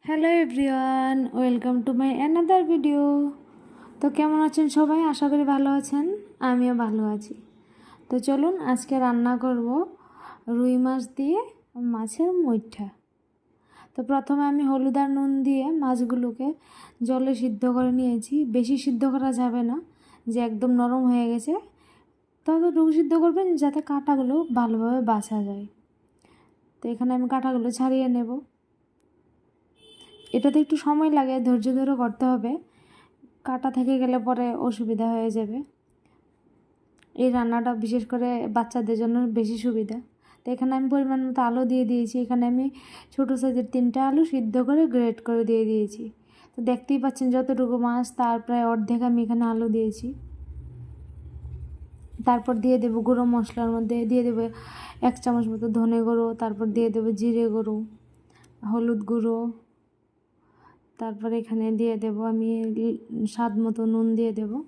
Hello everyone, welcome to my another video. তো কেমন আছেন সবাই? আশা করি ভালো আছেন, আমিও ভালো আছি। তো চলুন আজকে রান্না করব রুই মাছ দিয়ে মাছের মুইঠা। তো প্রথমে আমি হলুদ আর নুন দিয়ে মাছগুলোকে জলে সিদ্ধ করে নিয়েছি। বেশি সিদ্ধ করা যাবে না, যে একদম নরম হয়ে গেছে ততটুকু সিদ্ধ করবেন যাতে কাঁটাগুলো ভালোভাবে বাছা যায়। তো এখানে আমি কাঁটাগুলো ছাড়িয়ে নেব। এটাতে একটু সময় লাগে, ধৈর্য ধরে করতে হবে, কাটা থেকে গেলে পরে অসুবিধা হয়ে যাবে। এই রান্নাটা বিশেষ করে বাচ্চাদের জন্য বেশি সুবিধা। তো এখানে আমি পরিমাণ মতো আলু দিয়ে দিয়েছি। এখানে আমি ছোটো সাইজের 3টা আলু সিদ্ধ করে গ্রেট করে দিয়ে দিয়েছি। তো দেখতেই পাচ্ছেন যতটুকু মাছ তার প্রায় অর্ধেক আমি এখানে আলু দিয়েছি। তারপর দিয়ে দেবো গুঁড়ো মশলার মধ্যে দিয়ে দেবো 1 চামচ মতো ধনে গুঁড়ো, তারপর দিয়ে দেবো জিরে গুঁড়ো, হলুদ গুঁড়ো, তারপর এখানে দিয়ে দেবো আমি স্বাদ মতো নুন দিয়ে দেবো।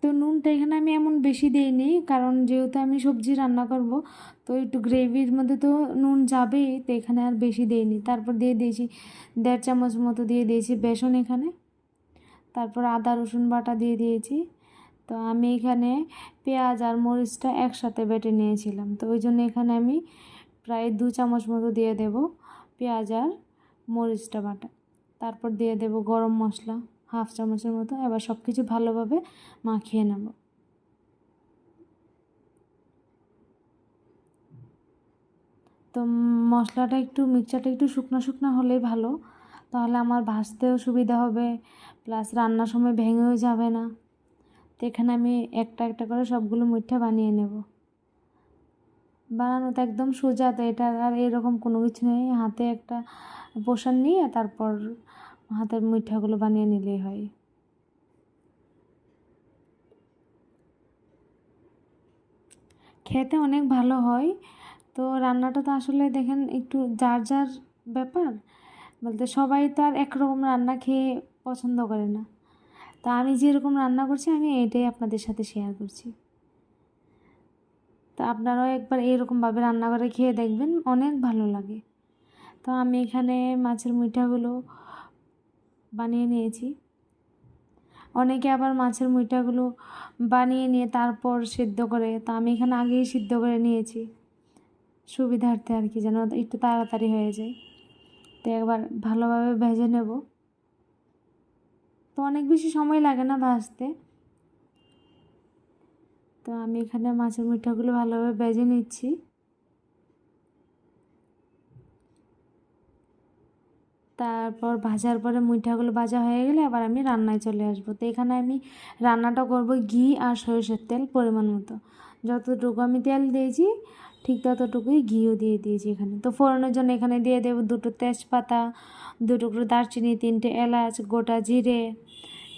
তো নুনটা এখানে আমি এমন বেশি দিইনি, কারণ যেহেতু আমি সবজি রান্না করব তো একটু গ্রেভির মধ্যে তো নুন যাবেই, তো এখানে আর বেশি দিইনি। তারপর দিয়ে দিয়েছি 1.5 চামচ মতো দিয়ে দিয়েছি বেসন এখানে। তারপর আদা রসুন বাটা দিয়ে দিয়েছি। তো আমি এখানে পেঁয়াজ আর মরিচটা একসাথে বেটে নিয়েছিলাম, তো ওই জন্য এখানে আমি প্রায় 2 চামচ মতো দিয়ে দেব পেঁয়াজ আর মরিচটা বাটা। তারপর দিয়ে দেব গরম মশলা 1/2 চামচের মতো। এবার সব কিছু ভালোভাবে মাখিয়ে নেব। তো মশলাটা একটু মিক্সচারটা একটু শুকনো শুকনো হলেই ভালো, তাহলে আমার ভাজতেও সুবিধা হবে, প্লাস রান্নার সময় ভেঙেও যাবে না। তো এখানে আমি একটা একটা করে সবগুলো মুঠা বানিয়ে নেব। বানানো তো একদম সোজা, তো এটা আর এরকম কোনো কিছু নেই। হাতে একটা পোষণ নিয়ে তারপর হাতের মুঠাগুলো বানিয়ে নিলেই হয়। খেতে অনেক ভালো হয়। তো রান্নাটা তো আসলে দেখেন একটু যার যার ব্যাপার, বলতে সবাই তো আর একরকম রান্না খেয়ে পছন্দ করে না। তা আমি যেরকম রান্না করছি আমি এটাই আপনাদের সাথে শেয়ার করছি। তো আপনারাও একবার এরকমভাবে রান্না করে খেয়ে দেখবেন, অনেক ভালো লাগে। তো আমি এখানে মাছের মুইঠাগুলো বানিয়ে নিয়েছি। অনেকে আবার মাছের মুইঠাগুলো বানিয়ে নিয়ে তারপর সিদ্ধ করে, তো আমি এখানে আগেই সিদ্ধ করে নিয়েছি সুবিধার্থে আর কি, যেন একটু তাড়াতাড়ি হয়ে যায়। তো একবার ভালোভাবে ভেজে নেব। তো অনেক বেশি সময় লাগে না ভাজতে। তো আমি এখানে মাছের মুঠাগুলো ভালোভাবে ভেজে নিচ্ছি। তারপর ভাজার পরে মুঠাগুলো ভাজা হয়ে গেলে আবার আমি রান্নায় চলে আসবো। তো এখানে আমি রান্নাটা করব ঘি আর সরিষার তেল পরিমাণ মতো। যতটুকু আমি তেল দিয়েছি ঠিক ততটুকুই ঘিও দিয়ে দিয়েছি এখানে। তো ফোড়নের জন্য এখানে দিয়ে দেবো 2টো তেজপাতা, 2 টুকরো দারচিনি, 3টে এলাচ, গোটা জিরে।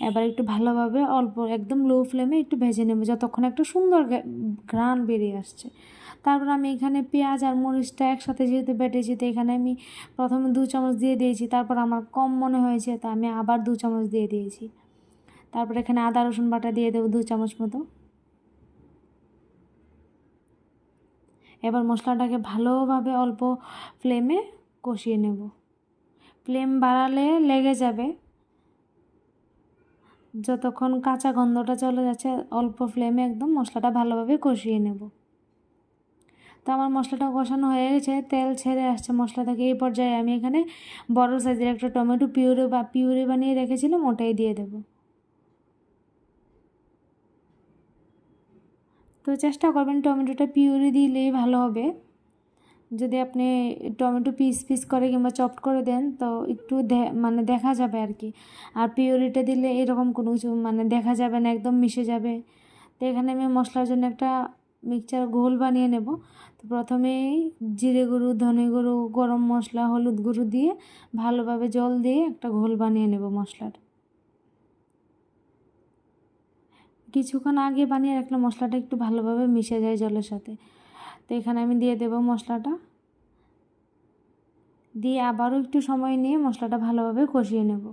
এবার একটু ভালোভাবে অল্প একদম লো ফ্লেমে একটু ভেজে নেব যতক্ষণ একটা সুন্দর ঘ্রাণ বেরিয়ে আসছে। তারপর আমি এখানে পেঁয়াজ আর মরিচটা একসাথে যেহেতু বেটেছি, তো এখানে আমি প্রথমে 2 চামচ দিয়ে দিয়েছি। তারপর আমার কম মনে হয়েছে, তো আমি আবার 2 চামচ দিয়ে দিয়েছি। তারপর এখানে আদা রসুন বাটা দিয়ে দেবো 2 চামচ মতো। এবার মশলাটাকে ভালোভাবে অল্প ফ্লেমে কষিয়ে নেব। ফ্লেম বাড়ালে লেগে যাবে। যতক্ষণ কাঁচা গন্ধটা চলে যাচ্ছে অল্প ফ্লেমে একদম মশলাটা ভালোভাবে কষিয়ে নেব। তো আমার মশলাটা কষানো হয়ে গেছে, তেল ছেড়ে আসছে মশলা থেকে। এই পর্যায়ে আমি এখানে বড় সাইজের একটা টমেটো পিউরি বানিয়ে রেখেছিলাম, ওটাই দিয়ে দেব। তো চেষ্টা করবেন টমেটোটা পিউরি দিলেই ভালো হবে। যদি আপনি টমেটো পিস পিস করে কিংবা চপড করে দেন তো একটু মানে দেখা যাবে আর কি। আর পিউরিটা দিলে এরকম কোনো কিছু মানে দেখা যাবে না, একদম মিশে যাবে। তো এখানে আমি মশলার জন্য একটা মিক্সচার ঘোল বানিয়ে নেব। তো প্রথমেই জিরে গুঁড়ো, ধনে গুঁড়ো, গরম মশলা, হলুদ গুঁড়ো দিয়ে ভালোভাবে জল দিয়ে একটা ঘোল বানিয়ে নেব মশলার। কিছুক্ষণ আগে বানিয়ে রাখলে মশলাটা একটু ভালোভাবে মিশে যায় জলের সাথে। তো এখানে আমি দিয়ে দেব মশলাটা, দিয়ে আবারও একটু সময় নিয়ে মশলাটা ভালোভাবে কষিয়ে নেব।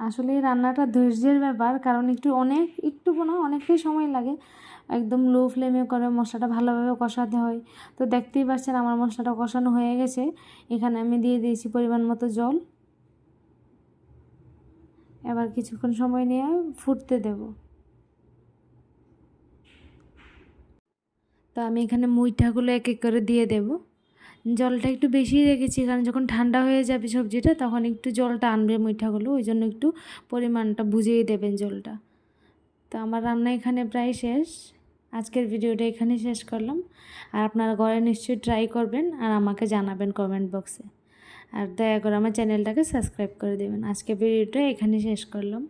আসলে এই রান্নাটা ধৈর্যের ব্যাপার, কারণ একটু না অনেকটাই সময় লাগে। একদম লো ফ্লেমে করে মশলাটা ভালোভাবে কষাতে হয়। তো দেখতেই পাচ্ছেন আমার মশলাটা কষানো হয়ে গেছে। এখানে আমি দিয়ে দিয়েছি পরিমাণ মতো জল। এবার কিছুক্ষণ সময় নিয়ে ফুটতে দেব। তো আমি এখানে মুইঠাগুলো এক এক করে দিয়ে দেব। জলটা একটু বেশি রেখেছি, কারণ যখন ঠান্ডা হয়ে যাবে সবজিটা তখন একটু জলটা আনবে মুইঠাগুলো, ওই জন্য একটু পরিমাণটা বুঝিয়ে দেবেন জলটা। তো আমার রান্না এখানে প্রায় শেষ। আজকের ভিডিওটা এখানেই শেষ করলাম। আর আপনারা ঘরে নিশ্চয়ই ট্রাই করবেন আর আমাকে জানাবেন কমেন্ট বক্সে। আর দয়া করে আমার চ্যানেলটাকে সাবস্ক্রাইব করে দেবেন। আজকের ভিডিওটা এখানেই শেষ করলাম।